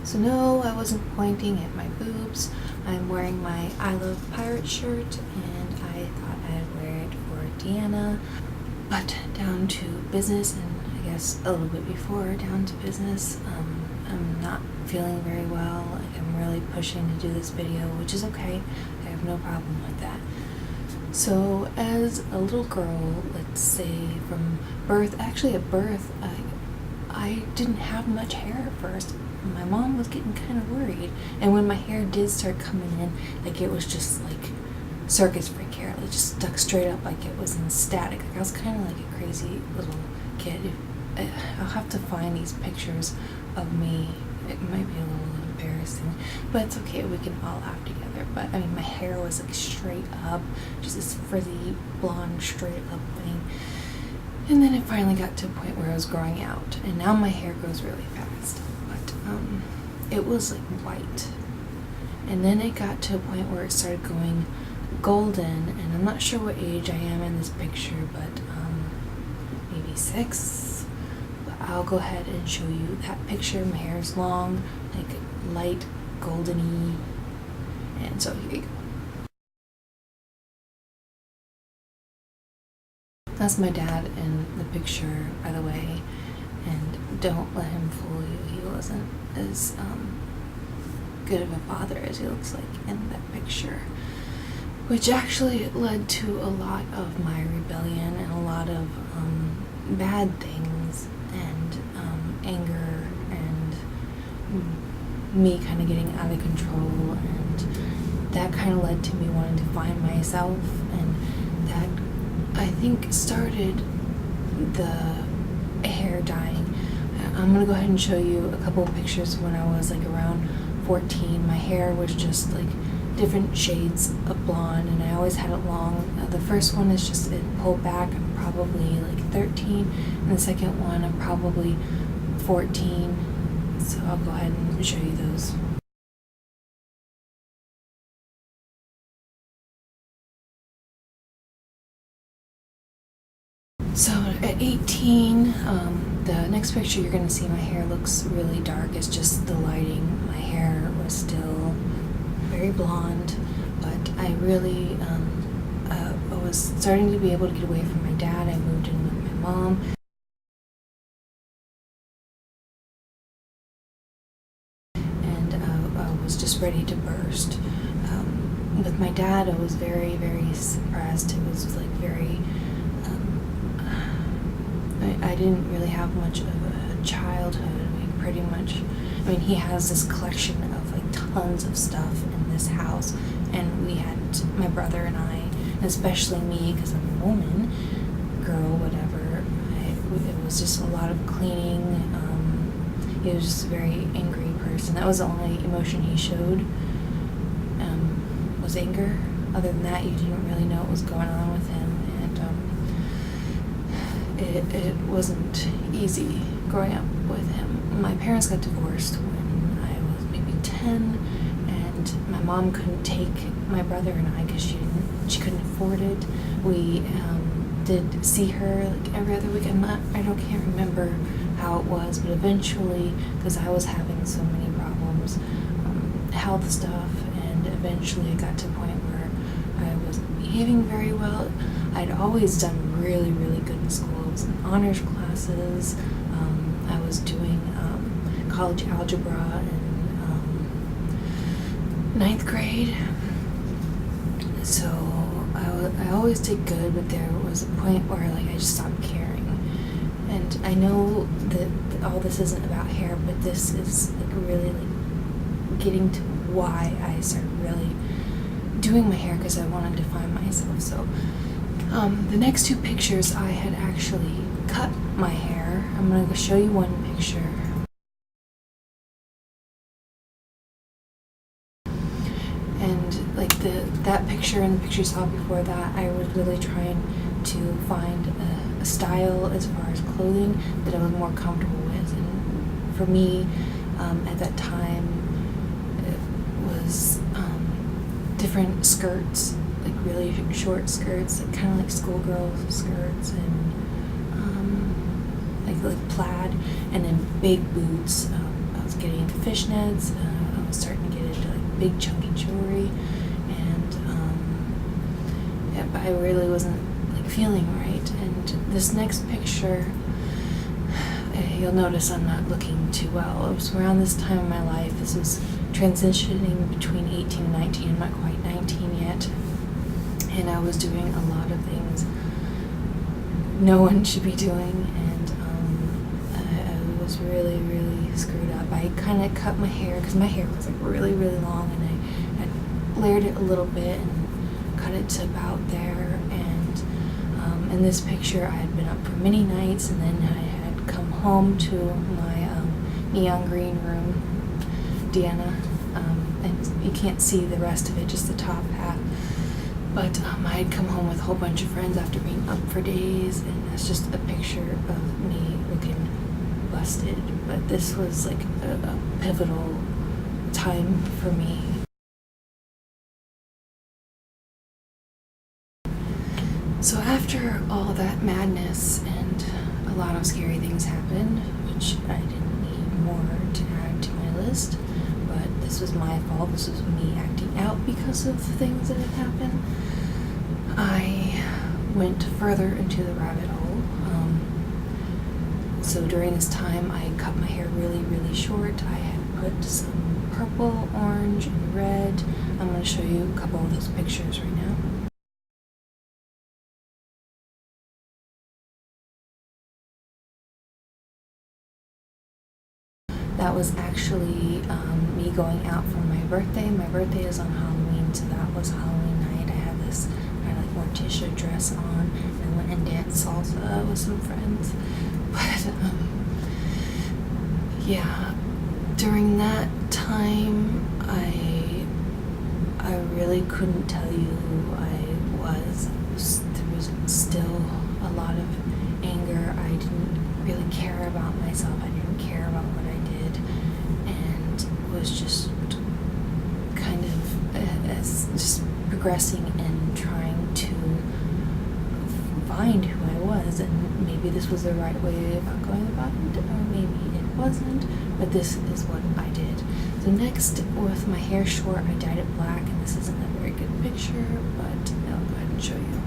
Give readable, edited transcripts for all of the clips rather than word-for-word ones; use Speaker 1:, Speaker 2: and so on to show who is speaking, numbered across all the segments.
Speaker 1: So no, I wasn't pointing at my boobs. I'm wearing my I Love Pirate shirt, and I thought I'd wear it for Deanna. But down to business, and I guess a little bit before down to business, I'm not feeling very well. Like, I'm really pushing to do this video, which is okay. I have no problem with that. So as a little girl, let's say from birth, actually at birth, I didn't have much hair at first. My mom was getting kind of worried, and when my hair did start coming in, like, it was just like circus freak hair. It just stuck straight up like it was in static. Like, I was kind of like a crazy little kid. I'll have to find these pictures of me. It might be a little embarrassing, but it's okay. We can all laugh together. But I mean, my hair was like straight up, just this frizzy blonde straight up thing. And then it finally got to a point where it was growing out, and now my hair grows really fast. But it was like white, and then it got to a point where it started going golden, and I'm not sure what age I am in this picture, but maybe 6. But I'll go ahead and show you that picture. My hair is long, like light goldeny, and so here you go. That's my dad in the picture, by the way, and don't let him fool you. He wasn't as good of a father as he looks like in that picture, which actually led to a lot of my rebellion and a lot of bad things, and anger, and me kind of getting out of control, and that kind of led to me wanting to find myself, and that, I think, started the hair dyeing. I'm gonna go ahead and show you a couple of pictures when I was like around 14. My hair was just like different shades of blonde, and I always had it long. The first one is just it pulled back. I'm probably like 13, and the second one I'm probably 14. So I'll go ahead and show you those. So at 18, the next picture you're going to see my hair looks really dark. It's just the lighting. My hair was still very blonde, but I really I was starting to be able to get away from my dad. I moved in with my mom. And I was just ready to burst. With my dad, I was very, very suppressed. It was like very... I didn't really have much of a childhood. We pretty much, I mean, he has this collection of like tons of stuff in this house, and we had, my brother and I, and especially me, because I'm a woman, girl, whatever, it was just a lot of cleaning. He was just a very angry person. That was the only emotion he showed, was anger. Other than that, you didn't really know what was going on with him, and it wasn't easy growing up with him. My parents got divorced when I was maybe 10, and my mom couldn't take my brother and I because she couldn't afford it. We did see her like every other week. Can't remember how it was, but eventually, because I was having so many problems, health stuff, and eventually I got to a point where I wasn't behaving very well. I'd always done really, really good in school. I was in honors classes. I was doing college algebra in 9th grade. So I always did good, but there was a point where like I just stopped caring. And I know that all this isn't about hair, but this is like really like getting to why I started really doing my hair, because I wanted to find myself. So the next 2 pictures I had actually cut my hair. I'm going to show you one picture. And like that picture and the picture you saw before that, I was really trying to find a style as far as clothing that I was more comfortable with. And for me, at that time, it was different skirts, like really short skirts, like kind of like schoolgirl skirts, and like plaid, and then big boots. I was getting into fishnets. I was starting to get into like big chunky jewelry, and yeah, but I really wasn't like feeling right. And this next picture, you'll notice I'm not looking too well. It was around this time in my life. This was transitioning between 18 and 19. I'm not quite 19 yet. And I was doing a lot of things no one should be doing. And I was really, really screwed up. I kind of cut my hair, because my hair was like really, really long. And I layered it a little bit and cut it to about there. And in this picture, I had been up for many nights. And then I had come home to my neon green room, Deanna, and you can't see the rest of it, just the top half. But I had come home with a whole bunch of friends after being up for days, and that's just a picture of me looking busted. But this was like a pivotal time for me. So after all that madness and a lot of scary things happened, which I didn't need more to add to my list, but this was my fault. This was me acting out because of things that had happened. I went further into the rabbit hole. So during this time, I cut my hair really, really short. I had put some purple, orange, and red. I'm going to show you a couple of those pictures right now. That was actually me going out for my birthday. My birthday is on Halloween, so that was Halloween night. I had this kind of like Morticia dress on and went and danced salsa with some friends. But yeah, during that time, I really couldn't tell you who I was. There was still a lot of anger. I didn't really care about myself. I didn't care about what I did, and was just kind of as just progressing and trying to find who I was. And maybe this was the right way of going about it, or maybe it wasn't, but this is what I did. So next, with my hair short, I dyed it black, and this isn't a very good picture, but I'll go ahead and show you.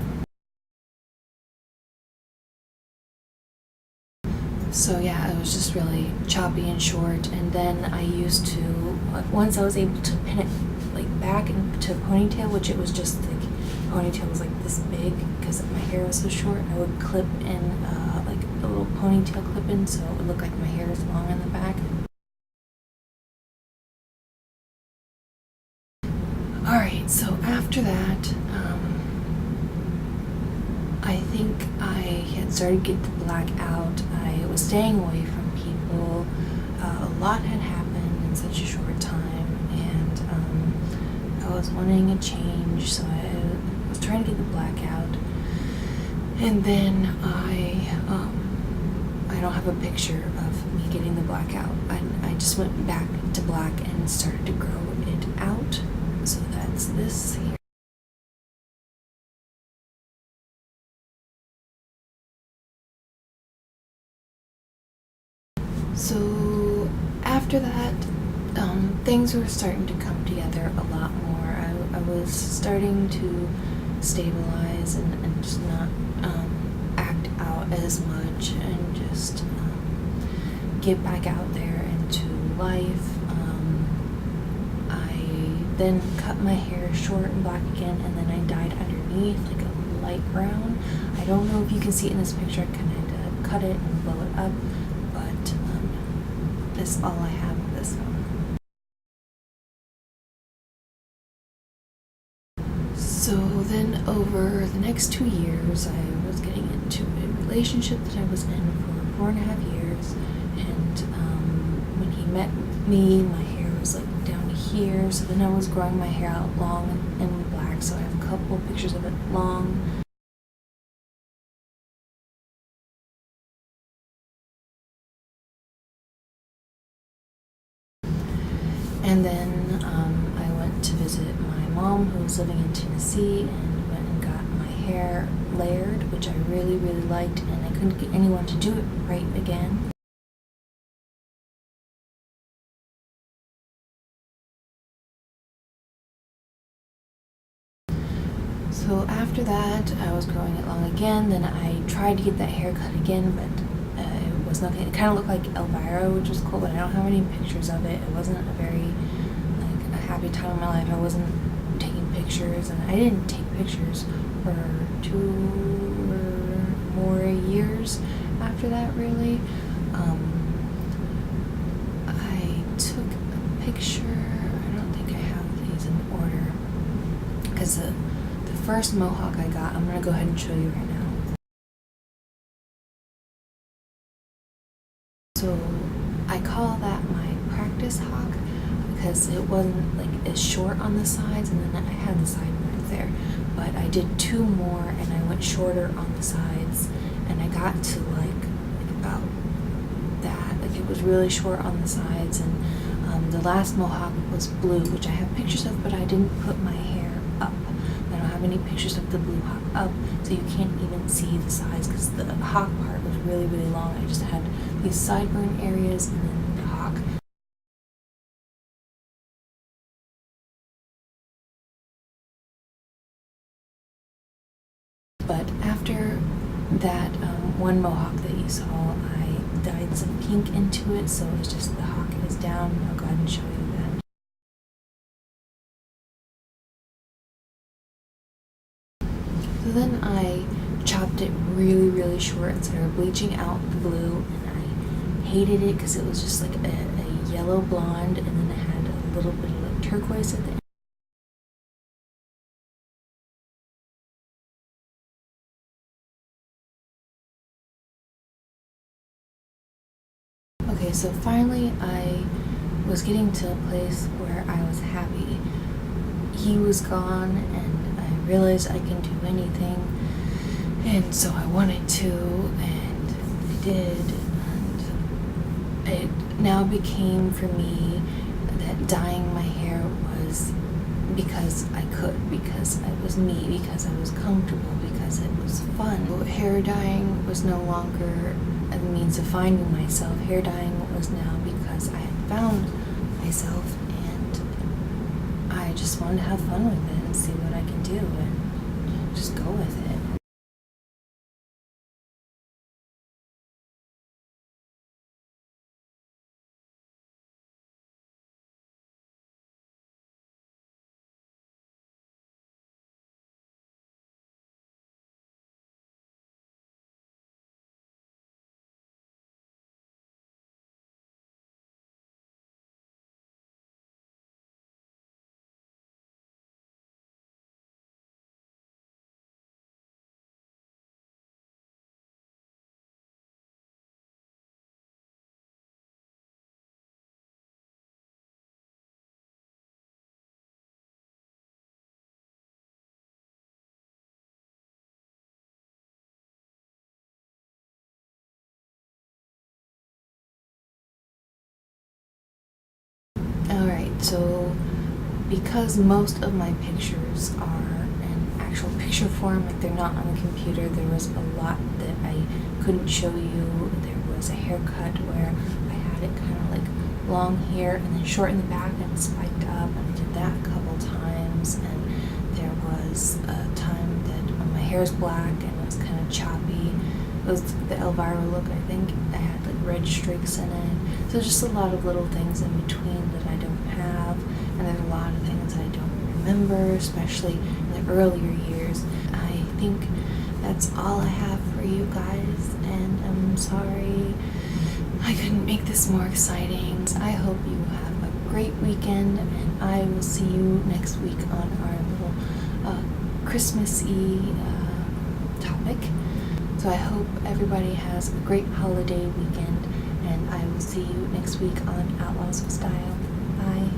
Speaker 1: So yeah, it was just really choppy and short, and then I used to, once I was able to pin it like back into a ponytail, which it was just like, ponytail was like this big because my hair was so short, I would clip in like a little ponytail clip in so it would look like my hair is long in the back. Alright, so after that, I think I had started to get the black out. I was staying away from people. A lot had happened in such a short time, and I was wanting a change, so I was trying to get the black out. And then I don't have a picture of me getting the black out. I just went back to black and started to grow it out. So that's this here. So after that, things were starting to come together a lot more. I was starting to stabilize and just not act out as much, and just get back out there into life. I then cut my hair short and black again, and then I dyed underneath like a light brown. I don't know if you can see it in this picture. I kind of cut it and blow it up, but that's all I have of this one. So then over the next 2 years, I was getting into a relationship that I was in for 4.5 years, and when he met me, my hair was like down to here, so then I was growing my hair out long and black, so I have a couple pictures of it long. And then I went to visit my mom, who was living in Tennessee, and went and got my hair layered, which I really, really liked, and I couldn't get anyone to do it right again. that, I was growing it long again. Then I tried to get that haircut again, but it was nothing. It kind of looked like Elvira, which was cool, but I don't have any pictures of it. It wasn't a very, like, a happy time in my life. I wasn't taking pictures, and I didn't take pictures for 2 or more years after that, really. I took a picture. I don't think I have these in order, because the first mohawk I got, I'm going to go ahead and show you right now. So I call that my practice hawk because it wasn't like as short on the sides, and then I had the sideburns there. But I did 2 more and I went shorter on the sides, and I got to like about that. Like, it was really short on the sides, and the last mohawk was blue, which I have pictures of, but I didn't put my hair up. I don't have any pictures of the blue hawk up, so you can't even see the sides because the hawk part was really, really long. I just had these sideburn areas and then the hawk. But after that one mohawk that you saw, I dyed some pink into it, so it's just the hawk is down. I'll go ahead and show you that. So then I chopped it really, really short and started bleaching out the blue, and I hated it because it was just like a yellow blonde, and then it had a little bit of like turquoise at the end. Okay, so finally I was getting to a place where I was happy. He was gone, and I realized I can do anything, and so I wanted to, and I did, and it now became for me that dyeing my hair was because I could, because I was me, because I was comfortable, because it was fun. Hair dyeing was no longer a means of finding myself. Hair dyeing was now because I had found myself, and I just wanted to have fun with it and see what I can do and just go with it. Alright, so because most of my pictures are in actual picture form, like they're not on the computer, there was a lot that I couldn't show you. There was a haircut where I had it kind of like long hair and then short in the back and spiked up, and I did that a couple times. And there was a time that when my hair is black and it was kind of choppy. It was the Elvira look, I think. I had like red streaks in it. So just a lot of little things in between that I don't have. And there's a lot of things I don't remember, especially in the earlier years. I think that's all I have for you guys, and I'm sorry I couldn't make this more exciting. I hope you have a great weekend, and I will see you next week on our little Christmassy topic. So I hope everybody has a great holiday weekend, and I will see you next week on Outlaws of Style. Bye.